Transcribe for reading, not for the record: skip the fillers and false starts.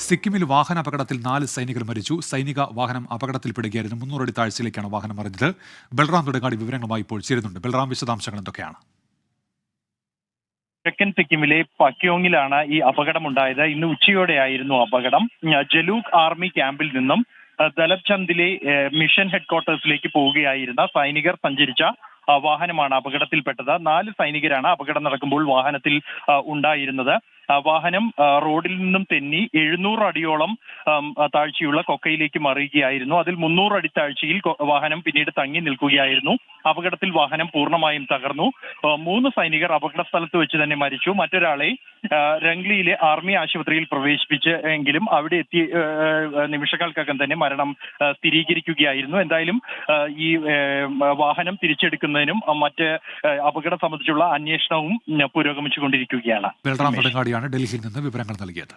സിക്കിമിൽ വാഹന അപകടത്തിൽ 4 സൈനികർ മരിച്ചു. സൈനിക വാഹനം അപകടത്തിൽപ്പെടുകയായിരുന്നു. 300 അടി താഴ്ചയിലേക്കാണ് വാഹനം മറിഞ്ഞത്. ബൽറാം നെടുങ്ങാടി വിവരങ്ങളുമായി ഇപ്പോൾ ചേരുന്നുണ്ട്. ബൽറാം, വിശദാംശങ്ങൾ എന്തൊക്കെയാണ്? തെക്കൻ സിക്കിമിലെ പക്യോങ്ങിലാണ് ഈ അപകടമുണ്ടായത്. ഇന്ന് ഉച്ചയോടെയായിരുന്നു അപകടം. ജലൂക്ക് ആർമി ക്യാമ്പിൽ നിന്നും ദലപ്ചന്ദിലെ മിഷൻ ഹെഡ്ക്വാർട്ടേഴ്സിലേക്ക് പോവുകയായിരുന്ന സൈനികർ സഞ്ചരിച്ച വാഹനമാണ് അപകടത്തിൽപ്പെട്ടത്. 4 സൈനികരാണ് അപകടം നടക്കുമ്പോൾ വാഹനത്തിൽ ഉണ്ടായിരുന്നത്. വാഹനം റോഡിൽ നിന്നും തെന്നി 700 അടിയോളം താഴ്ചയുള്ള കൊക്കയിലേക്ക് മറിയുകയായിരുന്നു. അതിൽ 300 അടി താഴ്ചയിൽ വാഹനം പിന്നീട് തങ്ങി നിൽക്കുകയായിരുന്നു. അപകടത്തിൽ വാഹനം പൂർണ്ണമായും തകർന്നു. 3 സൈനികർ അപകട സ്ഥലത്ത് വെച്ച് തന്നെ മരിച്ചു. മറ്റൊരാളെ രംഗ്ലിയിലെ ആർമി ആശുപത്രിയിൽ പ്രവേശിപ്പിച്ച് എങ്കിലും അവിടെ എത്തി നിമിഷങ്ങൾക്കകം തന്നെ മരണം സ്ഥിരീകരിക്കുകയായിരുന്നു. എന്തായാലും ഈ വാഹനം തിരിച്ചെടുക്കുന്നതിനും മറ്റ് അപകടം സംബന്ധിച്ചുള്ള അന്വേഷണവും പുരോഗമിച്ചുകൊണ്ടിരിക്കുകയാണ്. ബൽറാം നെടുങ്ങാടിയാണ് ഡൽഹിയിൽ നിന്ന് വിവരങ്ങൾ നൽകിയത്.